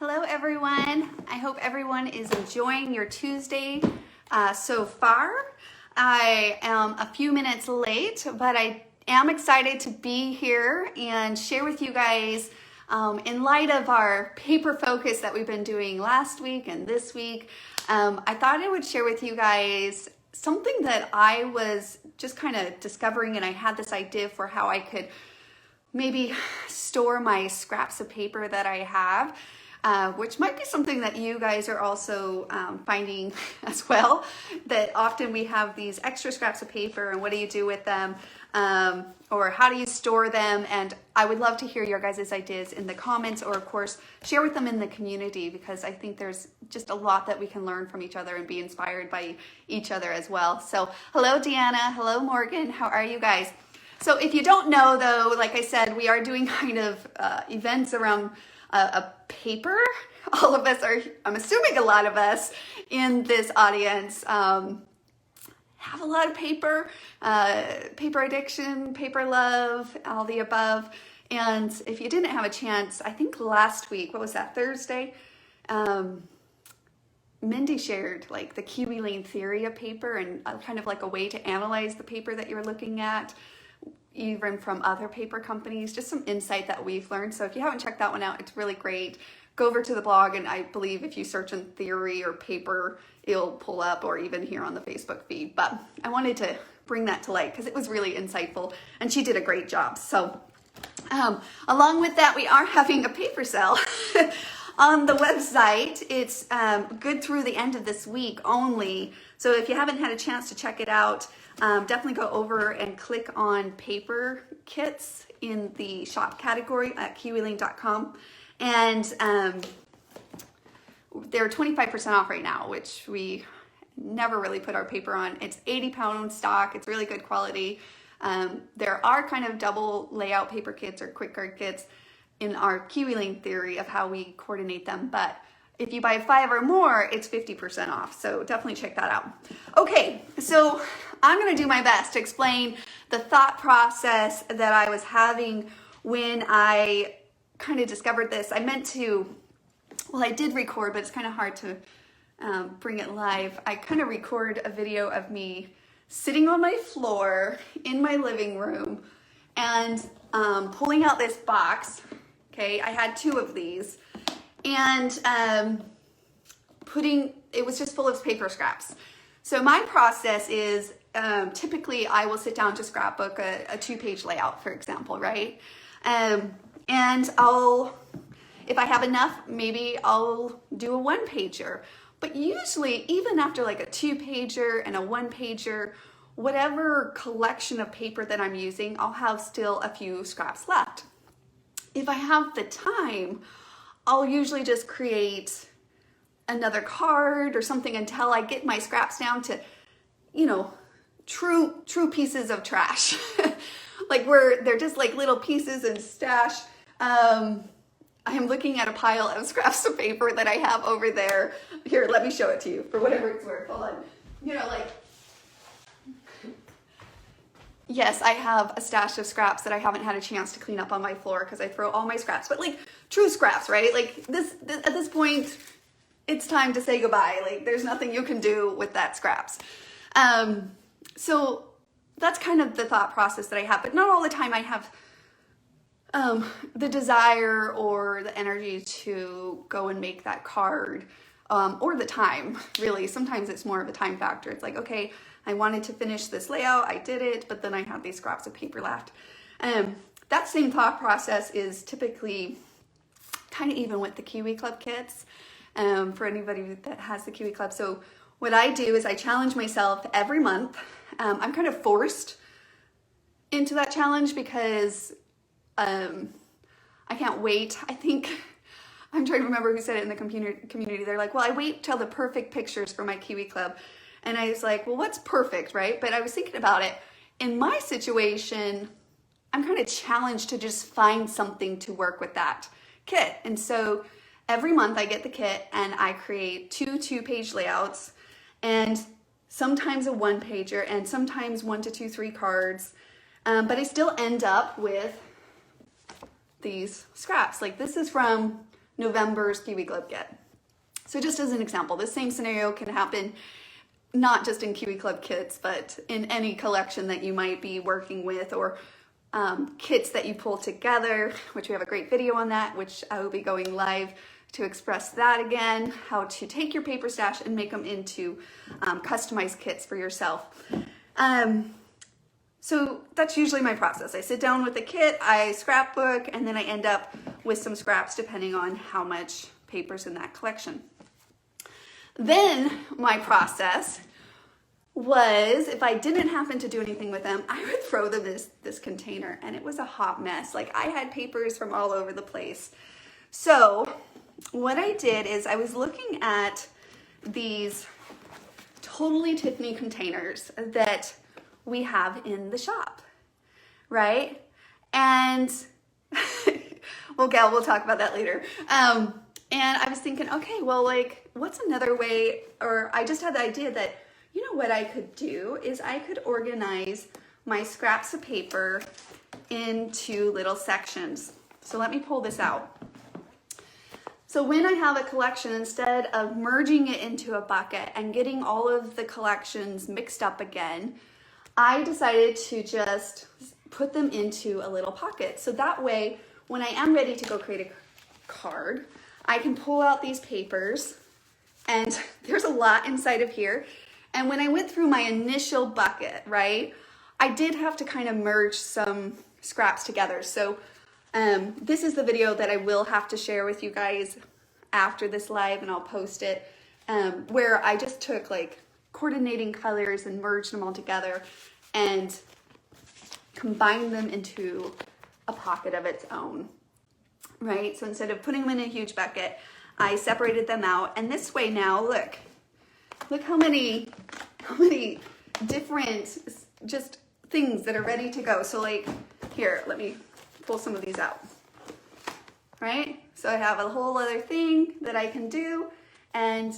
Hello everyone. I hope everyone is enjoying your Tuesday so far. I am a few minutes late, but I am excited to be here and share with you guys in light of our paper focus that we've been doing last week and this week. I thought I would share with you guys something that I was just kind of discovering, and I had this idea for how I could maybe store my scraps of paper that I have. Which might be something that you guys are also finding as well, that often we have these extra scraps of paper and what do you do with them, or how do you store them? And I would love to hear your guys' ideas in the comments, or of course share with them in the community, because I think there's just a lot that we can learn from each other and be inspired by each other as well. So hello Deanna, hello Morgan, how are you guys? So if you don't know though, like I said, we are doing kind of events around a paper. All of us are, I'm assuming a lot of us in this audience have a lot of paper, paper addiction, paper love, all the above. And if you didn't have a chance, I think last week, what was that, Thursday? Mindy shared like the Kiwi Lane theory of paper and kind of like a way to analyze the paper that you're looking at, even from other paper companies, just some insight that we've learned. So if you haven't checked that one out, it's really great. Go over to the blog, and I believe if you search in theory or paper, it'll pull up, or even here on the Facebook feed. But I wanted to bring that to light because it was really insightful and she did a great job. So along with that, we are having a paper sale on the website. It's good through the end of this week only. So if you haven't had a chance to check it out, definitely go over and click on paper kits in the shop category at kiwilane.com. And they're 25% off right now, which we never really put our paper on. It's 80-pound stock. It's really good quality. There are kind of double layout paper kits or quick card kits in our Kiwi Lane theory of how we coordinate them. But if you buy 5 or more, it's 50% off. So definitely check that out. Okay, so I'm gonna do my best to explain the thought process that I was having when I kind of discovered this. I meant to, well, I did record, but it's kind of hard to bring it live. I kind of record a video of me sitting on my floor in my living room and pulling out this box. Okay, I had 2 of these, and it was just full of paper scraps. So my process is typically I will sit down to scrapbook a 2-page layout, for example, right? And if I have enough, maybe I'll do a 1-pager. But usually, even after like a 2-pager and a 1-pager, whatever collection of paper that I'm using, I'll have still a few scraps left. If I have the time, I'll usually just create another card or something until I get my scraps down to, you know, true pieces of trash. Like they're just like little pieces and stash. I am looking at a pile of scraps of paper that I have over there. Here, let me show it to you for whatever it's worth. Hold on. You know, like, yes, I have a stash of scraps that I haven't had a chance to clean up on my floor because I throw all my scraps, but like true scraps, right? Like this at this point, it's time to say goodbye. Like there's nothing you can do with that scraps. So that's kind of the thought process that I have, but not all the time I have the desire or the energy to go and make that card, or the time, really. Sometimes it's more of a time factor. It's like, okay, I wanted to finish this layout, I did it, but then I have these scraps of paper left. That same thought process is typically kind of even with the Kiwi Club kits, for anybody that has the Kiwi Club. So what I do is I challenge myself every month. I'm kind of forced into that challenge because I can't wait. I think, I'm trying to remember who said it in the community. They're like, well, I wait till the perfect pictures for my Kiwi Club. And I was like, well, what's perfect, right? But I was thinking about it. In my situation, I'm kind of challenged to just find something to work with that kit. And so every month I get the kit and I create 2-page layouts, and sometimes a 1-pager, and sometimes 1 to 2, 3 cards. But I still end up with these scraps. Like this is from November's Kiwi Club kit. So just as an example, the same scenario can happen not just in Kiwi Club kits, but in any collection that you might be working with, or kits that you pull together, which we have a great video on that, which I will be going live to express that again, how to take your paper stash and make them into customized kits for yourself. So that's usually my process. I sit down with the kit, I scrapbook, and then I end up with some scraps depending on how much paper's in that collection. Then my process was, if I didn't happen to do anything with them, I would throw them in this container, and it was a hot mess. Like, I had papers from all over the place. So what I did is I was looking at these totally Tiffany containers that we have in the shop, right? And well, Gal, we'll talk about that later. And I was thinking, okay, well, like, what's another way? Or I just had the idea that, you know, what I could do is I could organize my scraps of paper into little sections. So let me pull this out. So when I have a collection, instead of merging it into a bucket and getting all of the collections mixed up again, I decided to just put them into a little pocket. So that way, when I am ready to go create a card, I can pull out these papers, and there's a lot inside of here. And when I went through my initial bucket, right, I did have to kind of merge some scraps together. So this is the video that I will have to share with you guys after this live, and I'll post it, where I just took like coordinating colors and merged them all together and combined them into a pocket of its own, right? So instead of putting them in a huge bucket, I separated them out. And this way now, look how many different just things that are ready to go. So like here, let me pull some of these out, right? So I have a whole other thing that I can do, and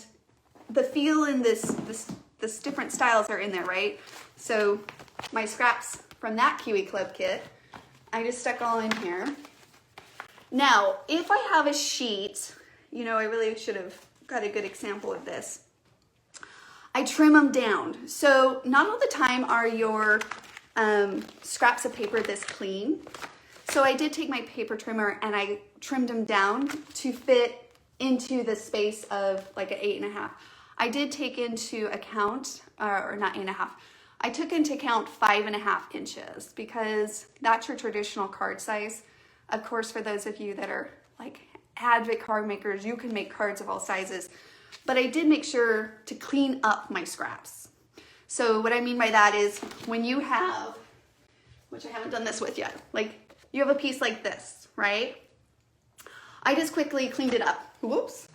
the feel in this different styles are in there, right? So my scraps from that Kiwi Club kit, I just stuck all in here. Now, if I have a sheet, you know, I really should have got a good example of this. I trim them down. So not all the time are your scraps of paper this clean. So I did take my paper trimmer and I trimmed them down to fit into the space of like an 8.5. I did take into account, or not 8.5, I took into account 5.5 inches because that's your traditional card size. Of course, for those of you that are like avid card makers, you can make cards of all sizes, but I did make sure to clean up my scraps. So what I mean by that is when you have, which I haven't done this with yet, like you have a piece like this, right? I just quickly cleaned it up. Whoops.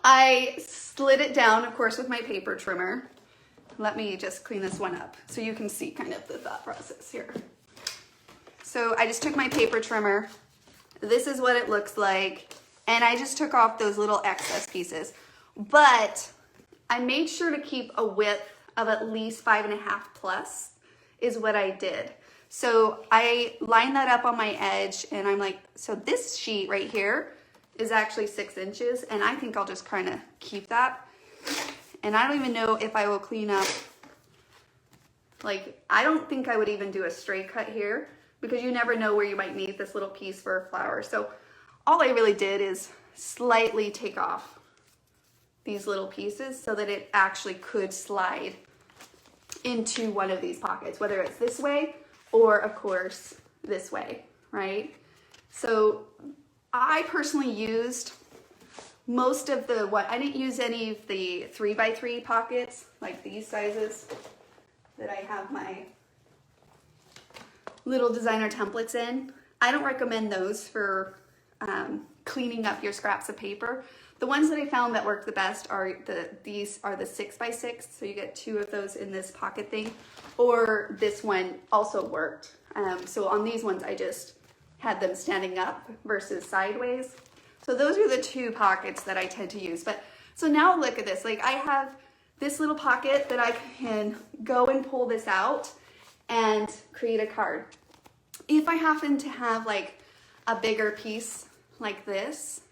I slid it down, of course, with my paper trimmer. Let me just clean this one up so you can see kind of the thought process here. So I just took my paper trimmer. This is what it looks like. And I just took off those little excess pieces. But I made sure to keep a width of at least 5.5 plus is what I did. So I lined that up on my edge, and I'm like, so this sheet right here is actually 6 inches, and I think I'll just kind of keep that. And I don't even know if I will clean up, like, I don't think I would even do a straight cut here because you never know where you might need this little piece for a flower. So all I really did is slightly take off these little pieces so that it actually could slide into one of these pockets, whether it's this way or, of course, this way, right? So I personally used most of the, I didn't use any of the 3x3 pockets, like these sizes that I have my little designer templates in. I don't recommend those for cleaning up your scraps of paper. The ones that I found that work the best are these are the 6x6, so you get 2 of those in this pocket thing, or this one also worked. So on these ones, I just had them standing up versus sideways. So those are the 2 pockets that I tend to use. But so now look at this, like I have this little pocket that I can go and pull this out and create a card. If I happen to have like a bigger piece like this.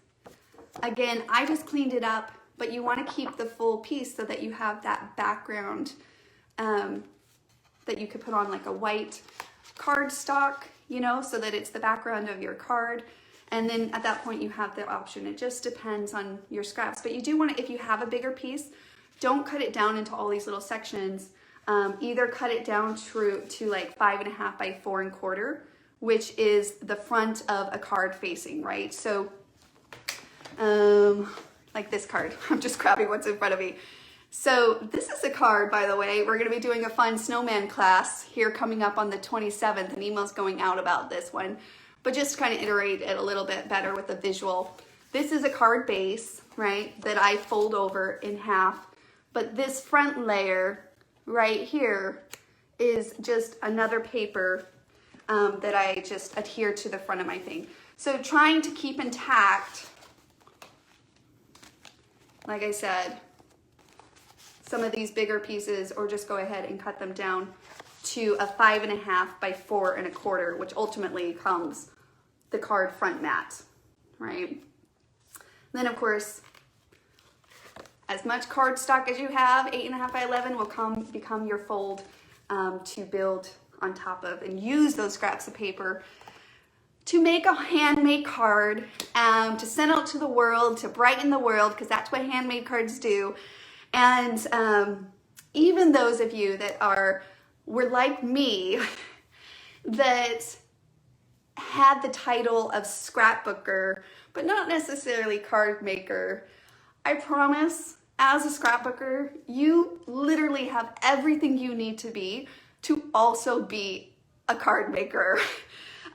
Again, I just cleaned it up, but you want to keep the full piece so that you have that background that you could put on like a white cardstock, you know, so that it's the background of your card. And then at that point you have the option. It just depends on your scraps. But you do want to, if you have a bigger piece, don't cut it down into all these little sections. Either cut it down to like 5.5 by 4.25, which is the front of a card facing, right? So like this card, I'm just grabbing what's in front of me. So this is a card, by the way. We're gonna be doing a fun snowman class here coming up on the 27th, and emails going out about this one, but just kind of iterate it a little bit better with a visual. This is a card base, right, that I fold over in half, but this front layer right here is just another paper that I just adhere to the front of my thing. So trying to keep intact, like I said, some of these bigger pieces, or just go ahead and cut them down to a 5.5 by 4.25, which ultimately becomes the card front mat, right? Then of course, as much cardstock as you have, 8.5 by 11 will become your fold to build on top of, and use those scraps of paper to make a handmade card, to send out to the world, to brighten the world, because that's what handmade cards do. And even those of you that were like me, that had the title of scrapbooker, but not necessarily card maker, I promise, as a scrapbooker, you literally have everything you need to be to also be a card maker.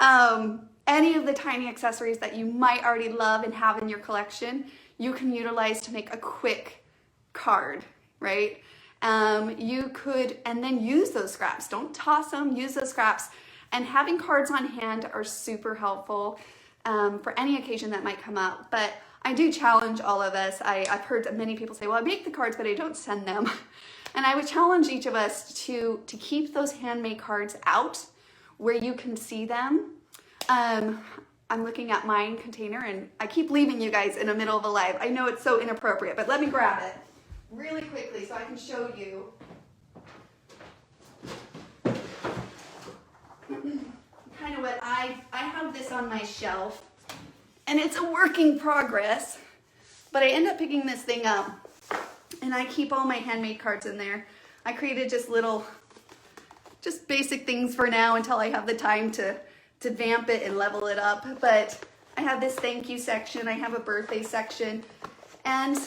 Any of the tiny accessories that you might already love and have in your collection, you can utilize to make a quick card, right? You could, and then use those scraps. Don't toss them, use those scraps. And having cards on hand are super helpful for any occasion that might come up. But I do challenge all of us. I've heard many people say, well, I make the cards, but I don't send them. And I would challenge each of us to keep those handmade cards out where you can see them. I'm looking at my container, and I keep leaving you guys in the middle of a live. I know it's so inappropriate, but let me grab it really quickly so I can show you. Kind of what I have this on my shelf, and it's a work in progress, but I end up picking this thing up, and I keep all my handmade cards in there. I created just basic things for now until I have the time to vamp it and level it up. But I have this thank you section, I have a birthday section, and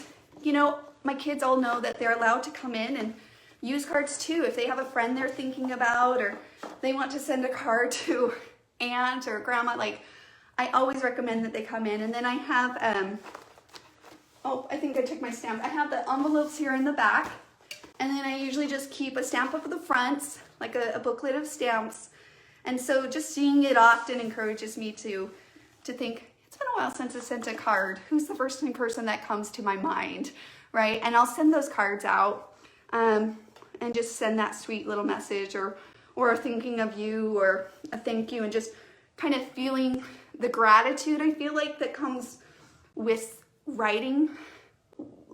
you know, my kids all know that they're allowed to come in and use cards too. If they have a friend they're thinking about, or they want to send a card to aunt or grandma, like, I always recommend that they come in. And then I have, oh, I think I took my stamp. I have the envelopes here in the back, and then I usually just keep a stamp up at the front, like a booklet of stamps. And so just seeing it often encourages me to think, it's been a while since I sent a card. Who's the first person that comes to my mind, right? And I'll send those cards out and just send that sweet little message, or thinking of you, or a thank you, and just kind of feeling the gratitude I feel like that comes with writing,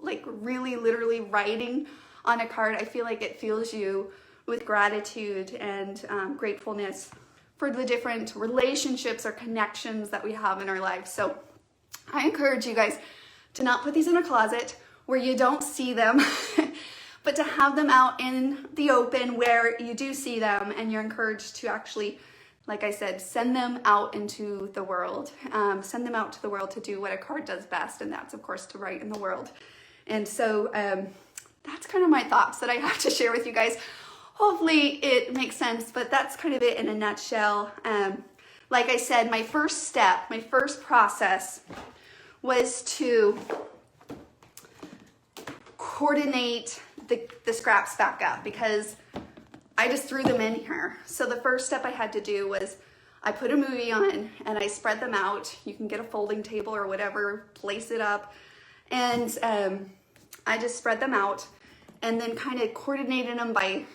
like really literally writing on a card. I feel like it fills you with gratitude and gratefulness for the different relationships or connections that we have in our lives. So I encourage you guys to not put these in a closet where you don't see them, but to have them out in the open where you do see them, and you're encouraged to actually, like I said, send them out into the world. Send them out to the world to do what a card does best, and that's of course to write in the world. And so that's kind of my thoughts that I have to share with you guys. Hopefully it makes sense, but that's kind of it in a nutshell. Like I said, my first step, my first process was to coordinate the scraps back up, because I just threw them in here. So the first step I had to do was I put a movie on and I spread them out. You can get a folding table or whatever, place it up. And I just spread them out, and then kind of coordinated them by,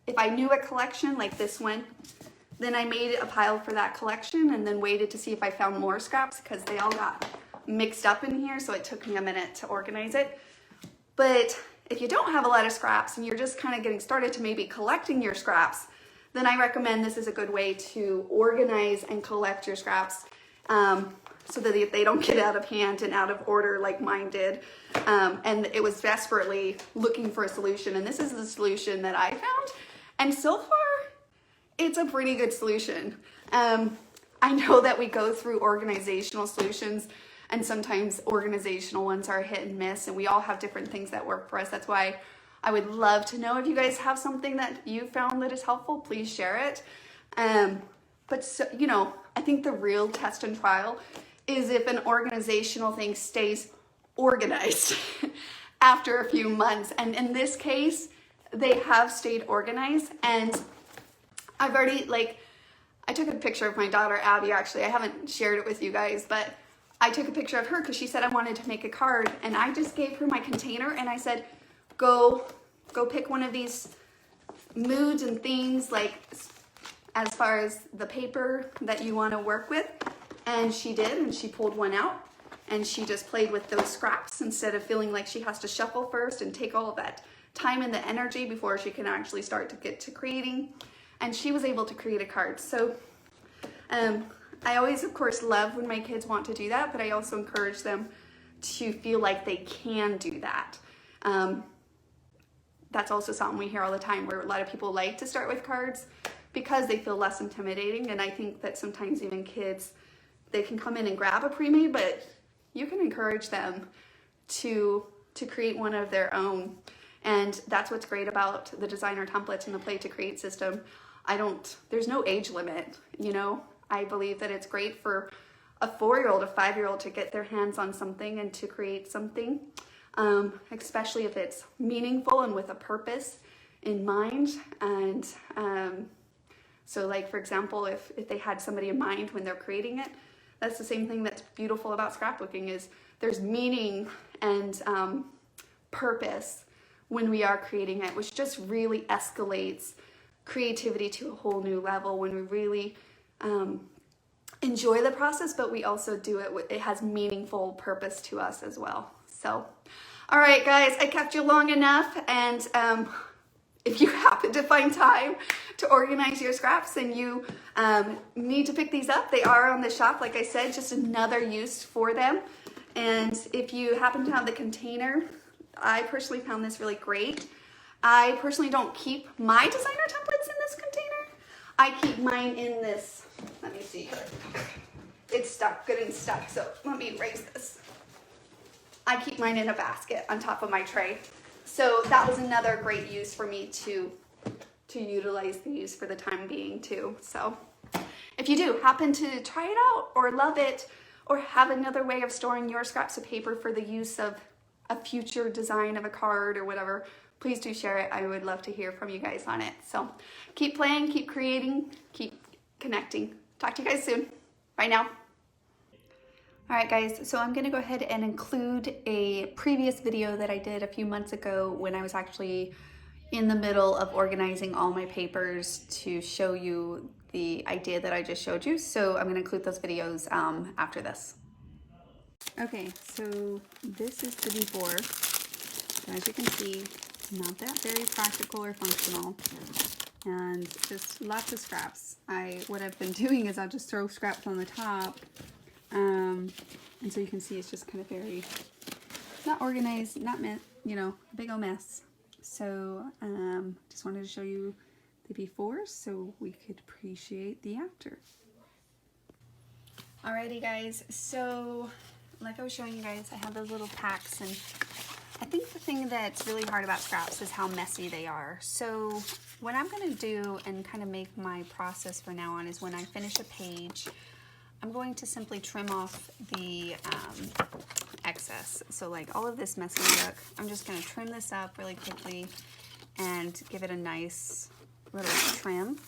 if I knew a collection like this one, Then I made a pile for that collection and then waited to see if I found more scraps because they all got mixed up in here, so it took me a minute to organize it. But if you don't have a lot of scraps and you're just kind of getting started to maybe collecting your scraps, then I recommend this is a good way to organize and collect your scraps so that they don't get out of hand and out of order like mine did. And it was desperately looking for a solution, and this is the solution that I found. And so far, it's a pretty good solution. I know that we go through organizational solutions, and sometimes organizational ones are hit and miss, and we all have different things that work for us. That's why I would love to know if you guys have something that you found that is helpful, please share it. But so, you know, I think the real test and trial is if an organizational thing stays organized after a few months. And in this case, they have stayed organized. And I've already, like, I took a picture of my daughter, Abby, actually. I haven't shared it with you guys, but I took a picture of her because she said I wanted to make a card. And I just gave her my container and I said, go pick one of these moods and themes, like as far as the paper that you want to work with. And she did, and she pulled one out and she just played with those scraps instead of feeling like she has to shuffle first and take all of that time and the energy before she can actually start to get to creating. And she was able to create a card. So I always, of course, love when my kids want to do that, but I also encourage them to feel like they can do that. That's also something we hear all the time, where a lot of people like to start with cards because they feel less intimidating. And I think that sometimes even kids, they can come in and grab a pre-made, but you can encourage them to create one of their own. And that's what's great about the designer templates and the Play to Create system. There's no age limit, you know. I believe that it's great for a 4-year-old, a 5-year-old to get their hands on something and to create something, especially if it's meaningful and with a purpose in mind. And so like, for example, if they had somebody in mind when they're creating it, that's the same thing that's beautiful about scrapbooking, is there's meaning and purpose when we are creating it, which just really escalates creativity to a whole new level when we really enjoy the process, but we also do it it has meaningful purpose to us as well. So, all right, guys, I kept you long enough, and if you happen to find time to organize your scraps and you need to pick these up, they are on the shop, like I said, just another use for them. And if you happen to have the container, I personally found this really great. I personally don't keep my designer templates in this container. I keep mine in this, let me see here. It's stuck, good and stuck, so let me erase this. I keep mine in a basket on top of my tray. So that was another great use for me to utilize these for the time being too. So if you do happen to try it out or love it, or have another way of storing your scraps of paper for the use of a future design of a card or whatever, please do share it. I would love to hear from you guys on it. So keep playing, keep creating, keep connecting. Talk to you guys soon. Bye now. All right, guys, so I'm gonna go ahead and include a previous video that I did a few months ago when I was actually in the middle of organizing all my papers to show you the idea that I just showed you. So I'm gonna include those videos after this. Okay, so this is the before. So as you can see, not that very practical or functional, and just lots of scraps. What I've been doing is I'll just throw scraps on the top, and so you can see it's just kind of very not organized, not you know, big old mess. So just wanted to show you the before so we could appreciate the after. Alrighty, guys, so like I was showing you guys, I have those little packs, and I think the thing that's really hard about scraps is how messy they are. So what I'm going to do and kind of make my process from now on is when I finish a page, I'm going to simply trim off the excess. So like all of this messy look, I'm just going to trim this up really quickly and give it a nice little trim.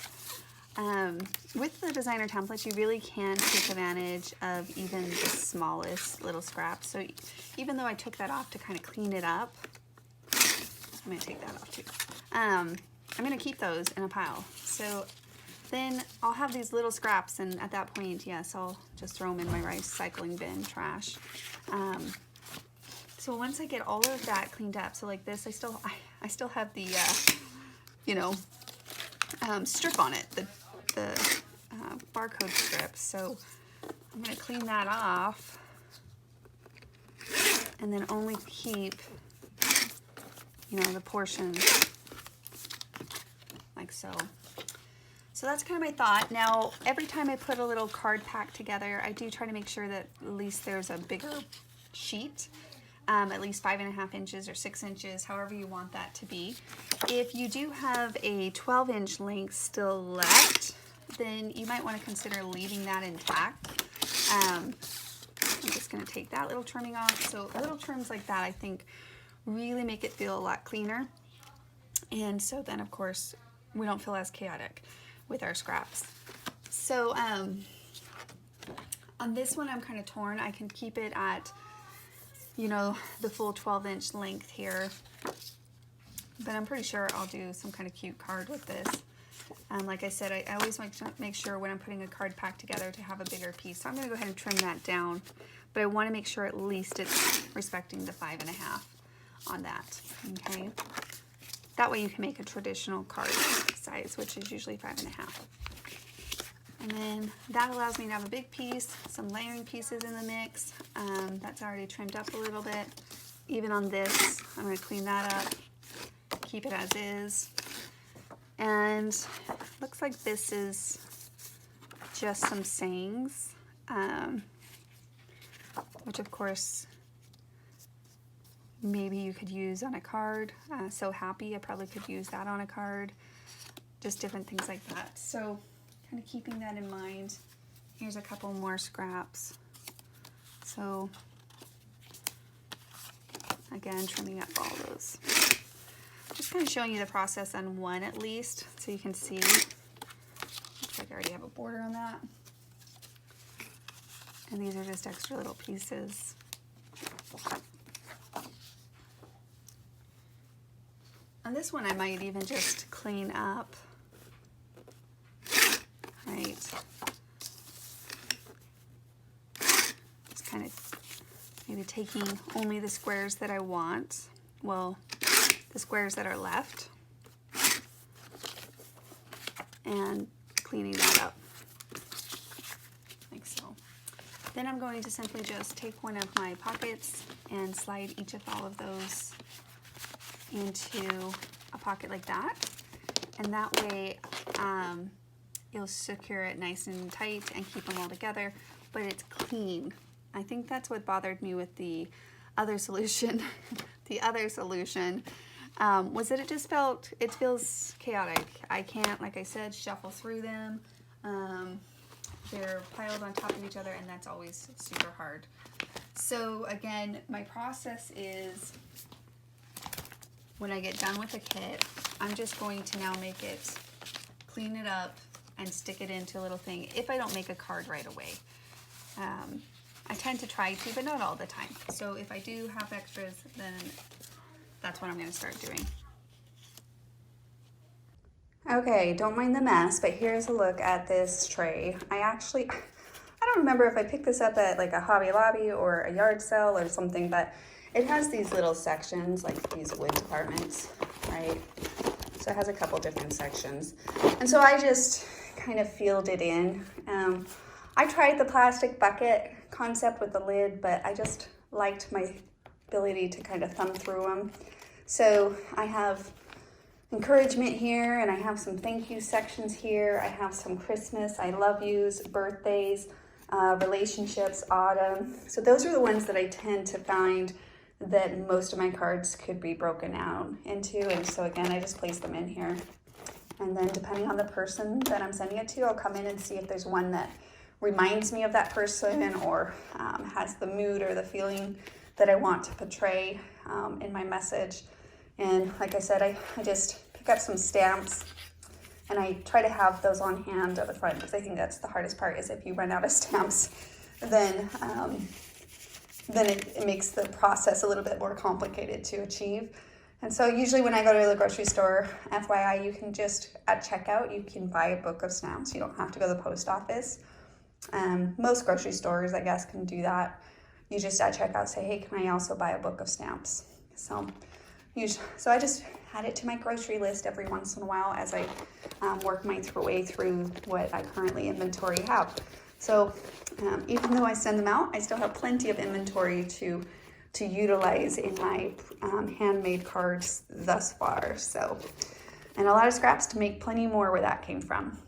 With the designer templates, you really can take advantage of even the smallest little scraps. So even though I took that off to kind of clean it up, I'm going to take that off too. I'm going to keep those in a pile. So then I'll have these little scraps, and at that point, yes, I'll just throw them in my recycling bin trash. So once I get all of that cleaned up, so like this, I still have the strip on it, the barcode strip. So I'm gonna clean that off, and then only keep, the portion like so. So that's kind of my thought. Now, every time I put a little card pack together, I do try to make sure that at least there's a bigger sheet, at least 5.5 inches or 6 inches, however you want that to be. If you do have a 12-inch length still left, then you might want to consider leaving that intact. I'm just going to take that little trimming off. So little trims like that, I think, really make it feel a lot cleaner. And so then, of course, we don't feel as chaotic with our scraps. So on this one, I'm kind of torn. I can keep it at, the full 12-inch length here, but I'm pretty sure I'll do some kind of cute card with this. Like I said, I always like to make sure when I'm putting a card pack together to have a bigger piece. So I'm gonna go ahead and trim that down, but I wanna make sure at least it's respecting the 5.5 on that, okay? That way you can make a traditional card size, which is usually 5.5. And then that allows me to have a big piece, some layering pieces in the mix. That's already trimmed up a little bit. Even on this, I'm gonna clean that up, keep it as is. And looks like this is just some sayings, which of course, maybe you could use on a card. So happy, I probably could use that on a card. Just different things like that. So kind of keeping that in mind. Here's a couple more scraps. So again, trimming up all those. Just kind of showing you the process on one at least, so you can see. Looks like I already have a border on that. And these are just extra little pieces. On this one, I might even just clean up, right? Just kind of maybe taking only the squares that I want. Well, the squares that are left, and cleaning that up like so. Then I'm going to simply just take one of my pockets and slide each of all of those into a pocket like that, and that way you'll secure it nice and tight and keep them all together, but it's clean. I think that's what bothered me with the other solution. The other solution was that it feels chaotic. I can't, like I said, shuffle through them. They're piled on top of each other, and that's always super hard. So again, my process is, when I get done with the kit, I'm just going to now make it, clean it up, and stick it into a little thing if I don't make a card right away. I tend to try to, but not all the time. So if I do have extras, then that's what I'm gonna start doing. Okay, don't mind the mess, but here's a look at this tray. I don't remember if I picked this up at like a Hobby Lobby or a yard sale or something, but it has these little sections, like these wood compartments, right? So it has a couple different sections. And so I just kind of filled it in. I tried the plastic bucket concept with the lid, but I just liked my ability to kind of thumb through them. So I have encouragement here, and I have some thank you sections here. I have some Christmas, I love yous, birthdays, relationships, autumn. So those are the ones that I tend to find that most of my cards could be broken down into. And so again, I just place them in here. And then depending on the person that I'm sending it to, I'll come in and see if there's one that reminds me of that person or has the mood or the feeling that I want to portray in my message. And like I said, I just pick up some stamps, and I try to have those on hand at the front, because I think that's the hardest part, is if you run out of stamps, then it makes the process a little bit more complicated to achieve. And so usually when I go to the grocery store, FYI, you can just, at checkout, you can buy a book of stamps. You don't have to go to the post office. Most grocery stores, I guess, can do that. You just at checkout say, hey, can I also buy a book of stamps? So I just add it to my grocery list every once in a while as I work my way through what I currently inventory have. So even though I send them out, I still have plenty of inventory to utilize in my handmade cards thus far. So, and a lot of scraps to make plenty more where that came from.